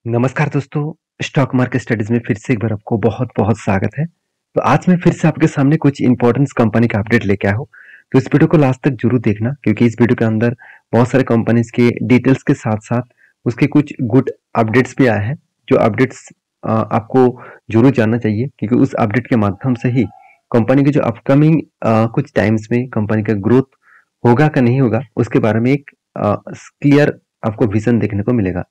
नमस्कार दोस्तों, stock market studies में फिर से एक बार आपको बहुत-बहुत स्वागत है। तो आज मैं फिर से आपके सामने कुछ इम्पोर्टेंस कंपनी का अपडेट लेके आया हूँ। तो इस वीडियो को लास्ट तक ज़रूर देखना क्योंकि इस वीडियो के अंदर बहुत सारे कंपनीज़ के डिटेल्स के साथ-साथ उसके कुछ गुड अपडेट्स भी आए हैं, जो अपडेट्स आपको ज़रूर जानना चाहिए क्योंकि उस अपडेट के माध्यम से ही कंपनी के जो अपकमिंग कुछ टाइम्स में कंपनी का ग्रोथ होगा का नहीं होगा, उसके बारे में एक क्लियर आपको विज़न देखने को मिलेगा।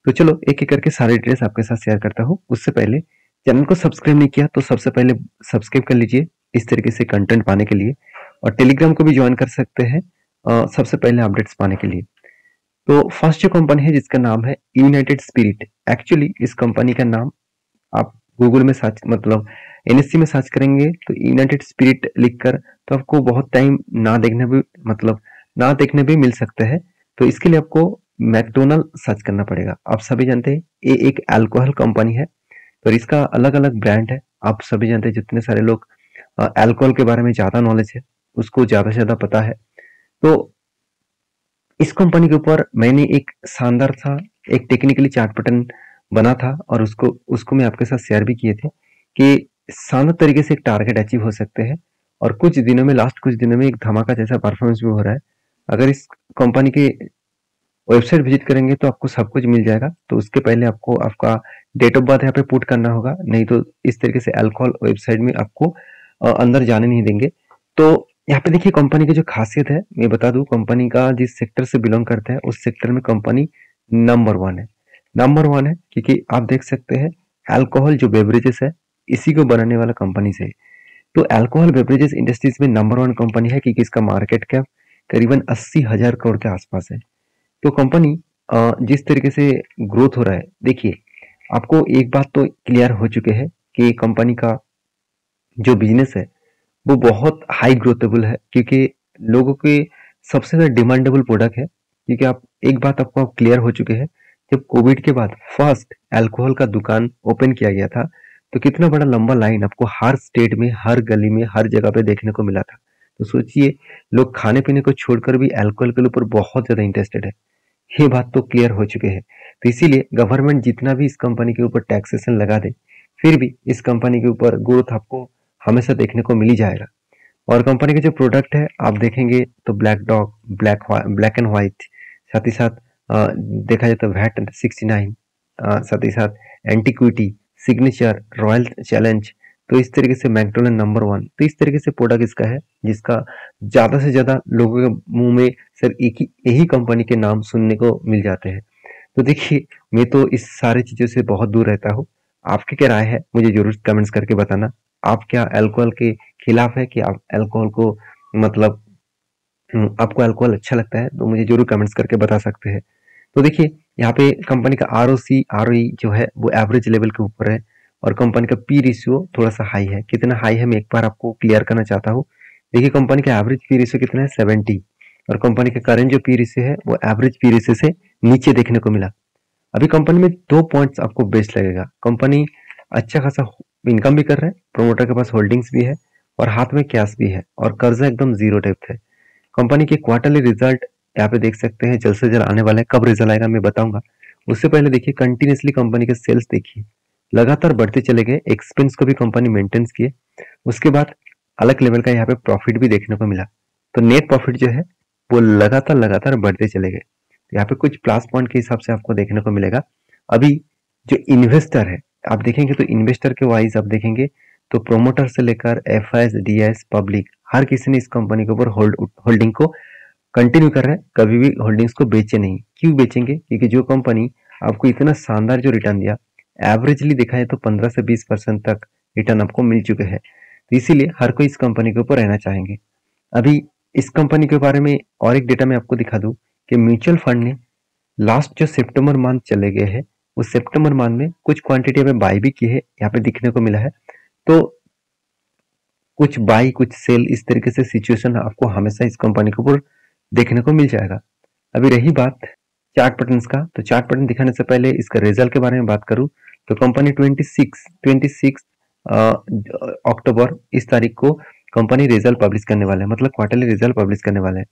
तो चलो एक-एक करके सारे डिटेल्स आपके साथ शेयर करता हूँ। उससे पहले चैनल को सब्सक्राइब नहीं किया तो सबसे पहले सब्सक्राइब कर लीजिए इस तरीके से कंटेंट पाने के लिए और टेलीग्राम को भी ज्वाइन कर सकते हैं सबसे पहले अपडेट्स पाने के लिए। तो फर्स्ट जो कंपनी है जिसका नाम है यूनाइटेड स्पिरिट। एक्चुअली इस कंपनी का नाम आप गूगल में सर्च मतलब एनएससी में सर्च करेंगे तो यूनाइटेड स्पिरिट लिखकर तो आपको बहुत टाइम ना देखने भी मिल सकते हैं। तो इसके लिए आपको मैकडोनल्ड सर्च करना पड़ेगा। आप सभी जानते हैं ये एक अल्कोहल कंपनी है और इसका अलग-अलग ब्रांड है। आप सभी जानते हैं जितने सारे लोग अल्कोहल के बारे में ज़्यादा नॉलेज है, उसको ज़्यादा से ज़्यादा पता है। तो इस कंपनी के ऊपर मैंने एक शानदार सा एक टेक्निकली चार्ट पैटर्न बना था और उसको उसको मैं आपके साथ शेयर भी किए थे कि शानदार तरीके से एक टारगेट अचीव हो सकते हैं और कुछ दिनों में लास्ट कुछ दिनों में एक धमाका जैसा परफॉर्मेंस भी हो रहा है। अगर इस कंपनी के वेबसाइट विजिट करेंगे तो आपको सब कुछ मिल जाएगा। तो उसके पहले आपको आपका डेट ऑफ बर्थ यहाँ पे पुट करना होगा, नहीं तो इस तरीके से अल्कोहल वेबसाइट में आपको अंदर जाने नहीं देंगे। तो यहाँ पे देखिए कंपनी की जो खासियत है मैं बता दूं, कंपनी का जिस सेक्टर से बिलोंग करता है उस सेक्टर में कंपनी नंबर वन है। नंबर वन है क्योंकि आप देख सकते हैं अल्कोहल जो बेवरेजेस है इसी को बनाने वाला कंपनी से है। तो अल्कोहल बेवरेजेस इंडस्ट्रीज में नंबर वन कंपनी है क्योंकि इसका मार्केट कैप करीबन 80,000 करोड़ के आसपास है। तो कंपनी जिस तरीके से ग्रोथ हो रहा है, देखिए आपको एक बात तो क्लियर हो चुके हैं कि कंपनी का जो बिजनेस है वो बहुत हाई ग्रोथेबल है क्योंकि लोगों के सबसे ज़्यादा डिमांडेबल प्रोडक्ट है। क्योंकि आप एक बात आपको क्लियर हो चुके हैं, जब कोविड के बाद फर्स्ट अल्कोहल का दुकान ओपन किया गया था तो कितना बड़ा लंबा लाइन आपको हर स्टेट में, हर गली में, हर जगह पे देखने को मिला था। तो सोचिए लोग खाने पीने को छोड़कर भी अल्कोहल के ऊपर बहुत ज़्यादा इंटरेस्टेड है। ये बात तो क्लियर हो चुके हैं। तो इसीलिए गवर्नमेंट जितना भी इस कंपनी के ऊपर टैक्सेशन लगा दे, फिर भी इस कंपनी के ऊपर ग्रोथ आपको हमेशा देखने को मिल ही जाएगा। और कंपनी के जो प्रोडक्ट है आप देखेंगे तो black dog, black and white, साथ ही साथ देखा जाए तो वैट 69, साथ ही साथ एंटीक्विटी, सिग्नेचर, रॉयल चैलेंज। तो इस तरीके से मैकडॉनल्ड नंबर वन, तो इस तरीके से प्रोडक्ट इसका है जिसका ज्यादा से ज्यादा लोगों के मुंह में सिर्फ एक ही यही कंपनी के नाम सुनने को मिल जाते हैं। तो देखिए मैं तो इस सारी चीजों से बहुत दूर रहता हूँ। आपकी क्या राय है मुझे जरूर कमेंट्स करके बताना। आप क्या अल्कोहल के खिलाफ है कि आप अल्कोहल को मतलब आपको अल्कोहल अच्छा लगता है? तो मुझे जरूर कमेंट्स करके बता सकते हैं। तो देखिए यहाँ पे कंपनी का आरओसी आरओई जो है वो एवरेज लेवल के ऊपर है और कंपनी का पी रेशियो थोड़ा सा हाई है। कितना हाई है मैं एक बार आपको क्लियर करना चाहता हूँ। देखिए कंपनी का एवरेज पी रेशियो कितना है 70 और कंपनी का करंट जो पी रेशियो है वो एवरेज पी रेशियो से नीचे देखने को मिला। अभी कंपनी में दो पॉइंट्स आपको बेस्ट लगेगा। कंपनी अच्छा खासा इनकम भी कर रहा है, प्रोमोटर के पास होल्डिंग्स भी है और हाथ में कैश भी है और कर्जा एकदम जीरो डेप्थ है। कंपनी के क्वार्टरली रिजल्ट यहाँ पे देख सकते हैं जल्द से जल्द आने वाला है। कब रिजल्ट आएगा मैं बताऊंगा। उससे पहले देखिए कंटिन्यूसली कंपनी के सेल्स देखिए लगातार बढ़ते चले गए, एक्सपेंस को भी कंपनी मेंटेन्स किए। उसके बाद अलग लेवल का यहाँ पे प्रॉफिट भी देखने को मिला। तो नेट प्रॉफिट जो है वो लगातार लगातार बढ़ते चले गए। यहाँ पे कुछ प्लस पॉइंट के हिसाब से आपको देखने को मिलेगा। अभी जो इन्वेस्टर है आप देखेंगे तो इन्वेस्टर के वाइज आप देखेंगे तो प्रोमोटर से लेकर एफआईएस, डीआईएस, पब्लिक हर किसी ने इस कंपनी के ऊपर होल्डिंग को कंटिन्यू कर रहे हैं। कभी भी होल्डिंग्स को बेचे नहीं। क्यों बेचेंगे? क्योंकि जो कंपनी आपको इतना शानदार जो रिटर्न दिया, एवरेजली देखा है तो 15 से 20% तक रिटर्न आपको मिल चुके हैं। तो इसीलिए हर कोई इस कंपनी के ऊपर रहना चाहेंगे। अभी इस कंपनी के बारे में और एक डेटा मैं आपको दिखा दूं कि म्यूचुअल फंड ने लास्ट जो सितंबर मंथ चले गए हैं उस सितंबर मंथ में कुछ क्वांटिटी में बाई भी की है, यहाँ पे दिखने को मिला है। तो कुछ बाई कुछ सेल इस तरीके से सिचुएशन आपको हमेशा इस कंपनी के ऊपर देखने को मिल जाएगा। अभी रही बात चार्ट पैटर्न्स का, तो चार्ट पैटर्न दिखाने से पहले इसका रिजल्ट के बारे में बात करूं तो कंपनी 26 अक्टूबर इस तारीख को कंपनी रिजल्ट पब्लिश करने वाला है, मतलब क्वार्टरली रिजल्ट पब्लिश करने वाला है।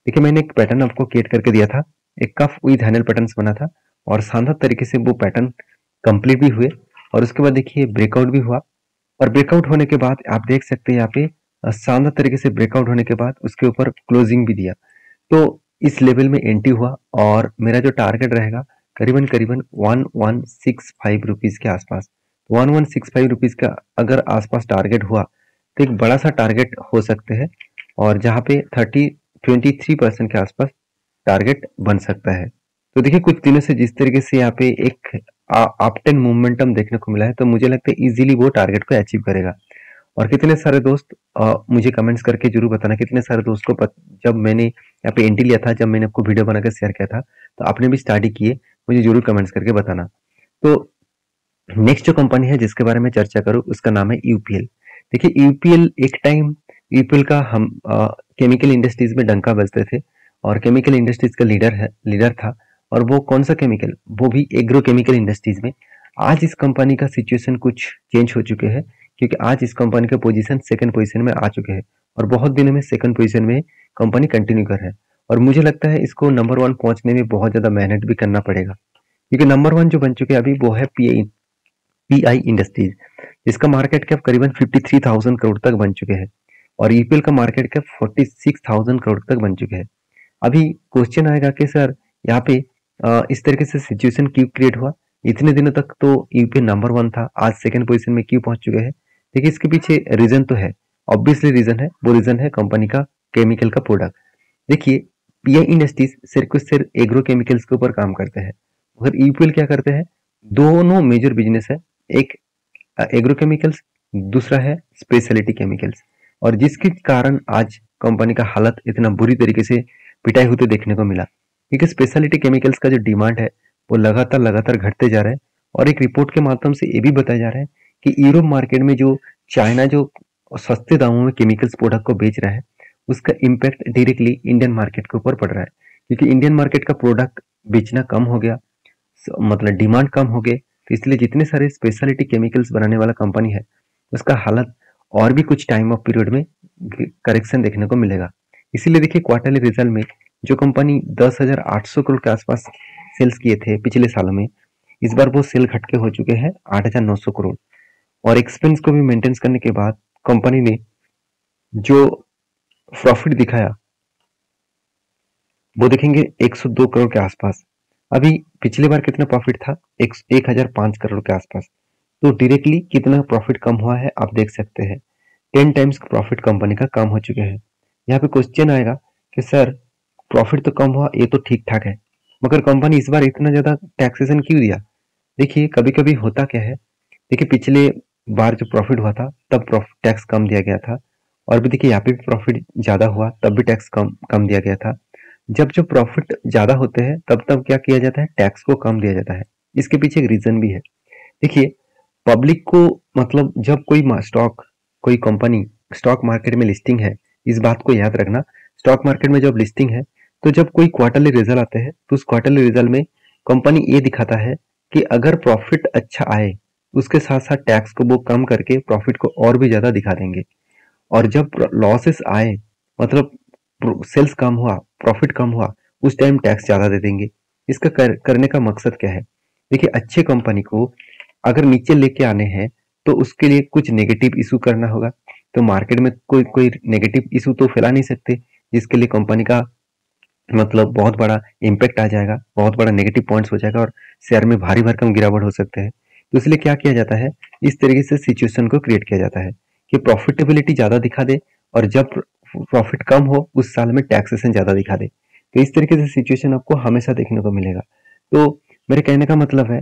देखिए मैंने एक पैटर्न आपको क्रिएट करके दिया था, एक कफ विद हैंडल पैटर्न्स बना था और शानदार तरीके से वो पैटर्न कंप्लीट भी हुए और उसके बाद देखिए ब्रेकआउट भी हुआ और ब्रेकआउट होने के बाद आप देख सकते हैं यहाँ पे शानदार तरीके से ब्रेकआउट होने के बाद उसके ऊपर क्लोजिंग भी दिया। तो इस लेवल में एंट्री हुआ और मेरा जो टारगेट रहेगा करीबन करीबन 1165 रुपीज के आसपास। 1165 रुपीज का अगर आसपास टारगेट हुआ तो एक बड़ा सा टारगेट हो सकते हैं और जहाँ पे 23% के आसपास टारगेट बन सकता है। तो देखिए कुछ दिनों से जिस तरीके से यहाँ पे एक अप टेन मोमेंटम देखने को मिला है तो मुझे लगता है इजीली वो टारगेट को अचीव करेगा। और कितने सारे दोस्त मुझे कमेंट्स करके जरूर बताना कितने सारे दोस्त को जब मैंने यहाँ पे एंट्री लिया था, जब मैंने आपको वीडियो बनाकर शेयर किया था तो आपने भी स्टडी किए, मुझे जरूर कमेंट्स करके बताना। तो नेक्स्ट जो कंपनी है जिसके बारे में चर्चा करूँ उसका नाम है यूपीएल। देखिए यूपीएल एक टाइम यूपीएल का हम केमिकल इंडस्ट्रीज में डंका बजते थे और केमिकल इंडस्ट्रीज का लीडर था और वो कौन सा केमिकल, वो भी एग्रो केमिकल इंडस्ट्रीज में। आज इस कंपनी का सिचुएशन कुछ चेंज हो चुके हैं क्योंकि आज इस कंपनी का पोजीशन सेकंड पोजीशन में आ चुके हैं और बहुत दिनों में सेकंड पोजीशन में कंपनी कंटिन्यू कर रहा है और मुझे लगता है इसको नंबर 1 पहुंचने में बहुत ज्यादा मेहनत भी करना पड़ेगा क्योंकि नंबर 1 जो बन चुके हैं अभी वो है पीआई इंडस्ट्रीज, जिसका मार्केट कैप करीबन 53,000 करोड़ तक बन चुके हैं और ईपीएल का मार्केट कैप 46,000 करोड़ तक बन चुके हैं। अभी क्वेश्चन आएगा कि सर यहाँ पे इस तरीके से सिचुएशन क्यों क्रिएट हुआ, इतने दिनों तक तो यूपीएल नंबर 1 था, आज सेकंड पोजीशन में क्यों पहुंच चुके हैं। देखिए इसके पीछे रीजन तो है, ऑब्वियसली रीजन है, वो रीजन है कंपनी का केमिकल का प्रोडक्ट। देखिए पीआई इंडस्ट्रीज सिर्फ एग्रो केमिकल्स के ऊपर काम करते हैं मगर यूपीएल क्या करते हैं, दोनों मेजर बिजनेस है, एक एग्रो केमिकल्स, दूसरा है स्पेशलिटी केमिकल्स और जिसके कारण आज कंपनी का हालत इतना बुरी तरीके से पिटाई होते देखने को मिला क्योंकि स्पेशलिटी केमिकल्स का जो डिमांड है वो लगातार घटते जा रहा है और एक रिपोर्ट के माध्यम से ये भी बताया जा रहा है कि यूरोप मार्केट में जो चाइना जो सस्ते दामों में केमिकल्स प्रोडक्ट को बेच रहा है उसका इम्पैक्ट डायरेक्टली इंडियन मार्केट के ऊपर पड़ रहा है क्योंकि इंडियन मार्केट का प्रोडक्ट बेचना कम हो गया, मतलब डिमांड कम हो गए, तो इसलिए जितने सारे स्पेशलिटी केमिकल्स बनाने वाला कंपनी है उसका हालत और भी कुछ टाइम ऑफ पीरियड में करेक्शन देखने को मिलेगा। इसीलिए देखिए क्वार्टरली रिजल्ट में जो कंपनी 10,800 करोड़ के आसपास सेल्स किए थे पिछले सालों में, इस बार वो सेल घट के हो चुके हैं 8,900 करोड़ और एक्सपेंस को भी मेंटेन करने के बाद कंपनी ने जो प्रॉफिट दिखाया वो देखेंगे 102 करोड़ के आसपास। अभी पिछली बार कितना प्रॉफिट था, 1,005 करोड़ के आसपास, तो डायरेक्टली कितना प्रॉफिट कम हुआ है आप देख सकते हैं, 10 टाइम्स प्रॉफिट कंपनी का कम हो चुके हैं। यहाँ पे क्वेश्चन आएगा कि सर प्रॉफिट तो कम हुआ, ये तो ठीक ठाक है, मगर कंपनी इस बार इतना ज्यादा टैक्सेशन क्यों दिया। देखिए कभी कभी होता क्या है, देखिए पिछले बार जो प्रॉफिट हुआ था तब टैक्स कम दिया गया था और भी देखिए यहाँ पे भी प्रॉफिट ज्यादा हुआ तब भी टैक्स कम दिया गया था। जब जो प्रॉफिट ज्यादा होते हैं तब क्या किया जाता है, टैक्स को कम दिया जाता है। इसके पीछे एक रीजन भी है। देखिए पब्लिक को, मतलब जब कोई कंपनी स्टॉक मार्केट में लिस्टिंग है, इस बात को याद रखना, स्टॉक मार्केट में जब लिस्टिंग है तो जब कोई क्वार्टरली रिजल्ट आते हैं तो उस क्वार्टरली रिजल्ट में कंपनी ये दिखाता है कि अगर प्रॉफिट अच्छा आए उसके साथ साथ टैक्स को वो कम करके प्रॉफिट को और भी ज्यादा दिखा देंगे और जब लॉसेस आए, मतलब सेल्स कम हुआ, प्रॉफिट कम हुआ, उस टाइम टैक्स ज्यादा दे देंगे। इसका करने का मकसद क्या है, देखिए अच्छे कंपनी को अगर नीचे लेके आने हैं तो उसके लिए कुछ नेगेटिव इशू करना होगा, तो मार्केट में कोई नेगेटिव इशू तो फैला नहीं सकते जिसके लिए कंपनी का मतलब बहुत बड़ा इम्पैक्ट आ जाएगा, बहुत बड़ा नेगेटिव पॉइंट्स हो जाएगा और शेयर में भारी भरकम गिरावट हो सकते हैं। तो इसलिए क्या किया जाता है, इस तरीके से सिचुएशन को क्रिएट किया जाता है कि प्रॉफिटेबिलिटी ज्यादा दिखा दे और जब प्रॉफिट कम हो उस साल में टैक्सेशन ज्यादा दिखा दे। तो इस तरीके से सिचुएशन आपको हमेशा देखने को मिलेगा। तो मेरे कहने का मतलब है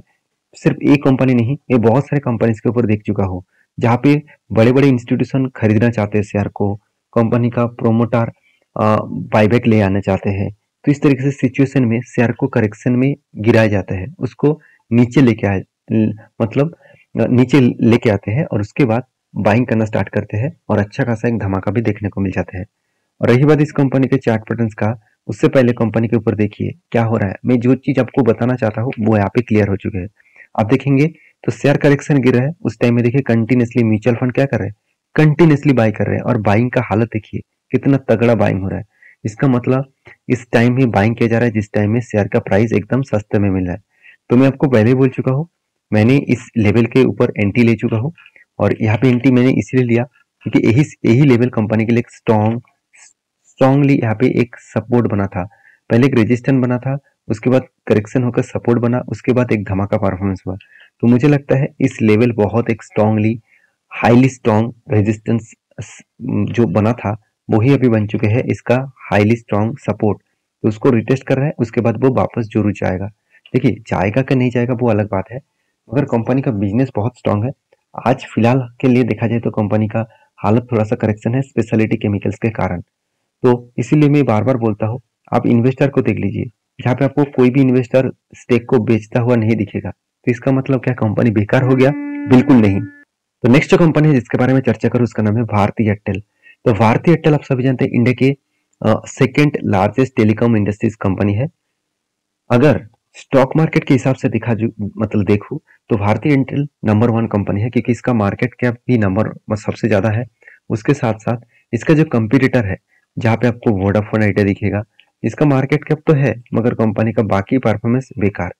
सिर्फ एक कंपनी नहीं, ये बहुत सारे कंपनीज के ऊपर देख चुका हूँ जहाँ पे बड़े बड़े इंस्टीट्यूशन खरीदना चाहते हैं शेयर को, कंपनी का प्रोमोटर बाईबैक ले आना चाहते हैं, तो इस तरीके से सिचुएशन में शेयर को करेक्शन में गिराया जाता है, उसको नीचे लेके आए, मतलब नीचे लेके आते हैं और उसके बाद बाइंग करना स्टार्ट करते हैं और अच्छा खासा एक धमाका भी देखने को मिल जाता है। और रही बात इस कंपनी के चार्ट पैटर्न्स का, उससे पहले कंपनी के ऊपर देखिए क्या हो रहा है। मैं जो चीज आपको बताना चाहता हूँ वो यहाँ पे क्लियर हो चुके हैं। आप देखेंगे तो शेयर करेक्शन गिर रहा है, उस टाइम में देखिए कंटिन्यूसली म्यूचुअल फंड क्या कर रहे हैं, कंटिन्यूसली बाई कर रहे हैं और बाइंग का हालत देखिए कितना तगड़ा बाइंग हो रहा है। इसका मतलब इस टाइम ही बाइंग किया जा रहा है जिस टाइम में शेयर का प्राइस एकदम सस्ते में मिल रहा है। तो मैं आपको पहले ही बोल चुका हूँ, मैंने इस लेवल के ऊपर एंट्री ले चुका हूँ और यहाँ पे एंट्री मैंने इसलिए लिया क्योंकि यही लेवल कंपनी के लिए एक स्ट्रांगली यहाँ पे एक सपोर्ट बना था। पहले एक रेजिस्टेंस बना था, उसके बाद करेक्शन होकर सपोर्ट बना, उसके बाद एक धमाका परफॉर्मेंस हुआ। तो मुझे लगता है इस लेवल बहुत एक स्ट्रांगली हाईली स्ट्रांग रेजिस्टेंस जो बना था वही अभी बन चुके हैं इसका हाईली स्ट्रांग सपोर्ट। तो उसको रिटेस्ट कर रहा है, उसके बाद वो वापस जरूर जाएगा। देखिए जाएगा कि नहीं जाएगा वो अलग बात है, मगर कंपनी का बिजनेस बहुत स्ट्रांग है। आज फिलहाल के लिए देखा जाए तो कंपनी का हालत थोड़ा सा करेक्शन है स्पेशलिटी केमिकल्स के कारण। तो इसीलिए मैं बार बार बोलता हूँ आप इन्वेस्टर को देख लीजिए, जहाँ पे आपको कोई भी इन्वेस्टर स्टेक को बेचता हुआ नहीं दिखेगा, तो इसका मतलब क्या कंपनी बेकार हो गया? बिल्कुल नहीं। तो नेक्स्ट जो कंपनी है जिसके बारे में चर्चा करूँ उसका नाम है भारती एयरटेल। तो भारती एयरटेल आप सभी जानते हैं इंडिया के second largest telecom industries company है। अगर स्टॉक मार्केट के हिसाब से मतलब देखूं तो भारती एयरटेल नंबर 1 कंपनी है क्योंकि इसका मार्केट कैप भी नंबर सबसे ज्यादा है। उसके साथ साथ इसका जो कंपटीटर है जहाँ पे आपको वोडाफोन आइडिया दिखेगा, इसका मार्केट कैप तो है मगर कंपनी का बाकी परफॉर्मेंस बेकार।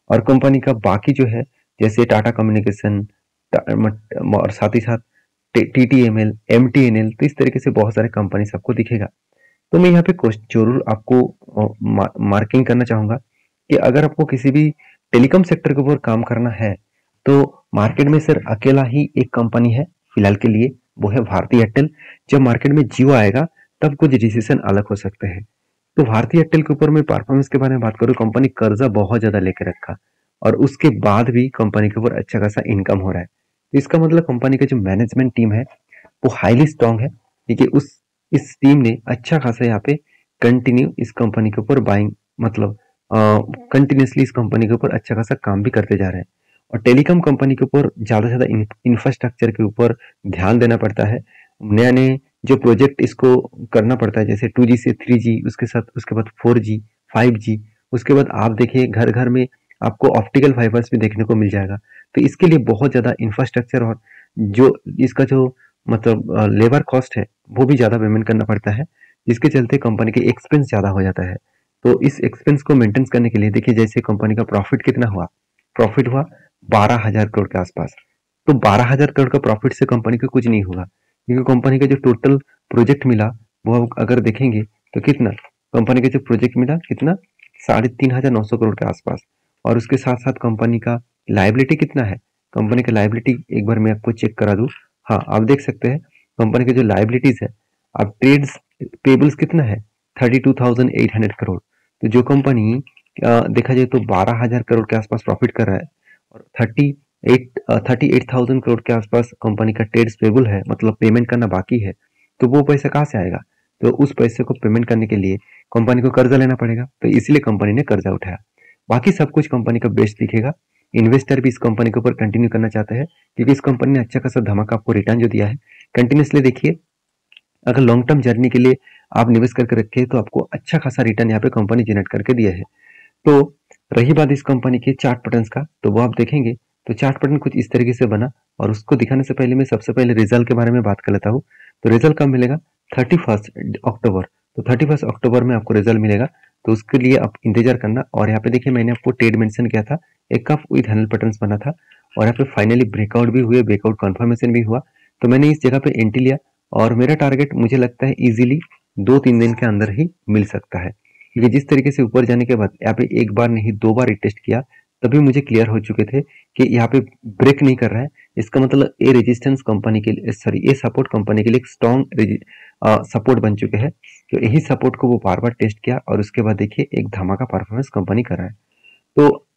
और कंपनी का बाकी जो है जैसे टाटा कम्युनिकेशन और साथ ही साथ TTML, MTNL, तो इस तरीके से बहुत सारे कंपनी सबको दिखेगा। तो मैं यहाँ पे जरूर आपको मार्किंग करना चाहूंगा कि अगर आपको किसी भी टेलीकॉम सेक्टर के ऊपर काम करना है तो मार्केट में सिर्फ अकेला ही एक कंपनी है फिलहाल के लिए, वो है भारती एयरटेल। जब मार्केट में जियो आएगा तब कुछ डिसीजन अलग हो सकते हैं। तो भारती एयरटेल के ऊपर मैं परफॉर्मेंस के बारे में बात करूँ, कंपनी कर्जा बहुत ज्यादा लेकर रखा और उसके बाद भी कंपनी के ऊपर अच्छा खासा इनकम हो रहा है। तो इसका मतलब कंपनी का जो मैनेजमेंट टीम है वो हाईली स्ट्रांग है क्योंकि इस टीम ने अच्छा खासा यहाँ पे कंटिन्यू इस कंपनी के ऊपर बाइंग मतलब कंटिन्यूसली इस कंपनी के ऊपर अच्छा खासा काम भी करते जा रहे हैं। और टेलीकॉम कंपनी के ऊपर ज्यादा से ज्यादा इंफ्रास्ट्रक्चर के ऊपर ध्यान देना पड़ता है। नया नए जो प्रोजेक्ट इसको करना पड़ता है जैसे 2G से 3G, उसके बाद 4G, 5G, उसके बाद आप देखिए घर घर में आपको ऑप्टिकल फाइबर्स भी देखने को मिल जाएगा। तो इसके लिए बहुत ज्यादा इंफ्रास्ट्रक्चर और जो इसका जो मतलब लेबर कॉस्ट है वो भी ज्यादा पेमेंट करना पड़ता है, जिसके चलते कंपनी के एक्सपेंस ज्यादा हो जाता है। तो इस एक्सपेंस को मेंटेन करने के लिए देखिए जैसे कंपनी का प्रॉफिट कितना हुआ, प्रॉफिट हुआ 12,000 करोड़ के आसपास। तो 12,000 करोड़ का प्रॉफिट से कंपनी को कुछ नहीं होगा क्योंकि कंपनी का जो टोटल प्रोजेक्ट मिला वो अगर देखेंगे तो कितना कंपनी का जो प्रोजेक्ट मिला कितना 3,500 करोड़ के आसपास। और उसके साथ साथ कंपनी का लाइबिलिटी कितना है, कंपनी का लाइबिलिटी एक बार मैं आपको चेक करा दूं। हाँ आप देख सकते हैं कंपनी के जो लाइबिलिटीज है, अब ट्रेड्स पेबल्स कितना है 32,800 करोड़। तो जो कंपनी देखा जाए तो 12,000 करोड़ के आसपास प्रॉफिट कर रहा है और 38,000 करोड़ के आसपास कंपनी का ट्रेड्स पेबल है, मतलब पेमेंट करना बाकी है। तो वो पैसा कहाँ से आएगा? तो उस पैसे को पेमेंट करने के लिए कंपनी को कर्जा लेना पड़ेगा, तो इसलिए कंपनी ने कर्जा उठाया। बाकी सब कुछ कंपनी का बेस्ट दिखेगा। इन्वेस्टर भी इस कंपनी के ऊपर कंटिन्यू करना चाहते हैं क्योंकि इस कंपनी ने अच्छा खासा धमाका आपको रिटर्न जो दिया है कंटिन्यूसली। देखिए अगर लॉन्ग टर्म जर्नी के लिए आप निवेश करके रखे तो आपको अच्छा खासा रिटर्न यहाँ पे कंपनी जनरेट करके दिया है। तो रही बात इस कंपनी के चार्ट पैटर्न्स का, तो वो आप देखेंगे तो चार्ट पैटर्न कुछ इस तरीके से बना और उसको दिखाने से पहले मैं सबसे पहले रिजल्ट के बारे में बात कर लेता हूँ। तो रिजल्ट कब मिलेगा? 31 अक्टूबर। तो 31 अक्टूबर में आपको रिजल्ट मिलेगा, तो उसके लिए आप इंतजार करना। और यहाँ पे देखिए मैंने आपको ट्रेड मेंशन किया था, एक कप विद हैंडल पैटर्न्स बना था और यहाँ पे फाइनली ब्रेकआउट भी हुए, ब्रेकआउट कंफर्मेशन भी हुआ। तो मैंने इस जगह पे एंट्री लिया और मेरा टारगेट मुझे लगता है इजीली 2-3 दिन के अंदर ही मिल सकता है क्योंकि जिस तरीके से ऊपर जाने के बाद यहाँ पे एक बार नहीं 2 बार टेस्ट किया तभी मुझे क्लियर हो चुके थे कि यहाँ पे ब्रेक नहीं कर रहा है। इसका मतलब ए रेजिस्टेंस कंपनी के लिए सॉरी ए सपोर्ट कंपनी के लिए एक स्ट्रॉन्ग सपोर्ट बन चुके हैं। तो यही सपोर्ट को वो बार बार टेस्ट किया और उसके बाद देखिए एक धमाका परफॉर्मेंस कंपनी कर रहा है। तो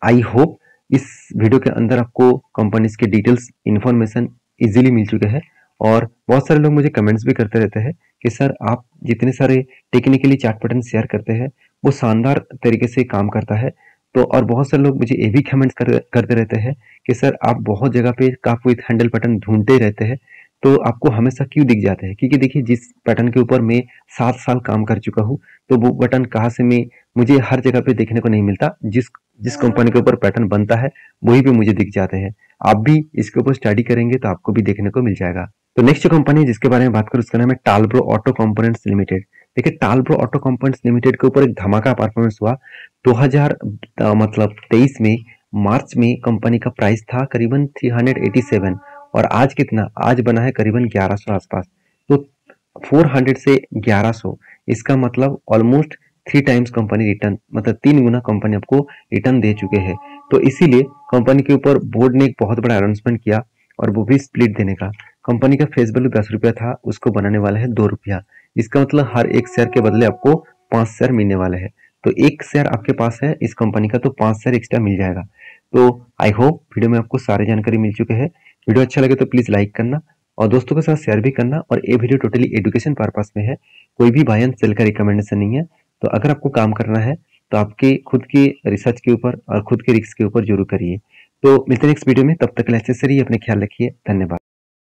आई होप इस वीडियो के अंदर आपको कंपनीज के डिटेल्स इन्फॉर्मेशन इजीली मिल चुके हैं। और बहुत सारे लोग मुझे कमेंट्स भी करते रहते हैं कि सर आप जितने सारे टेक्निकली चार्ट पैटर्न शेयर करते हैं वो शानदार तरीके से काम करता है। तो और बहुत सारे लोग मुझे ये भी कमेंट्स करते रहते हैं कि सर आप बहुत जगह पे काफ विथ हैंडल पैटर्न ढूंढते रहते हैं तो आपको हमेशा क्यों दिख जाते हैं? क्योंकि देखिए जिस पैटर्न के ऊपर मैं 7 साल काम कर चुका हूँ तो वो बटन कहाँ से मुझे हर जगह पे देखने को नहीं मिलता। जिस जिस कंपनी के ऊपर पैटर्न बनता है वही पे मुझे दिख जाते हैं। आप भी इसके ऊपर स्टडी करेंगे तो आपको भी देखने को मिल जाएगा। तो नेक्स्ट जो कंपनी जिसके बारे में बात करूं उसका नाम है टालब्रो ऑटो कंपोनेंट्स लिमिटेड। देखिए टालब्रो ऑटो कंपोनेंट्स लिमिटेड के ऊपर एक धमाका परफॉर्मेंस हुआ 2000 मतलब 23 में मार्च में कंपनी का प्राइस था करीबन 387 और आज कितना, आज बना है करीबन 1100 आसपास। तो 400 से 1100, इसका मतलब ऑलमोस्ट 3 टाइम्स कंपनी रिटर्न, मतलब 3 गुना कंपनी आपको रिटर्न दे चुके हैं। तो इसीलिए कंपनी के ऊपर बोर्ड ने एक बहुत बड़ा अनाउंसमेंट किया और वो भी स्प्लिट देने का। कंपनी का फेस वैल्यू 10 रुपया था, उसको बनाने वाला है 2 रुपया। इसका मतलब हर एक शेयर के बदले आपको 5 शेयर मिलने वाले हैं। तो एक शेयर आपके पास है इस कंपनी का, तो 5 शेयर एक्स्ट्रा मिल जाएगा। तो आई होप वीडियो में आपको सारी जानकारी मिल चुके हैं। वीडियो अच्छा लगे तो प्लीज लाइक करना और दोस्तों के साथ शेयर भी करना। और ये वीडियो टोटली एजुकेशन पर्पस में है, कोई भी बाय एंड सेल का रिकमेंडेशन नहीं है। तो अगर आपको काम करना है तो आपके खुद की रिसर्च के ऊपर और खुद के रिस्क के ऊपर जरूर करिए। तो मिलते हैं नेक्स्ट वीडियो में, तब तक के लिए अच्छे से रहिए, अपने ख्याल रखिए, धन्यवाद।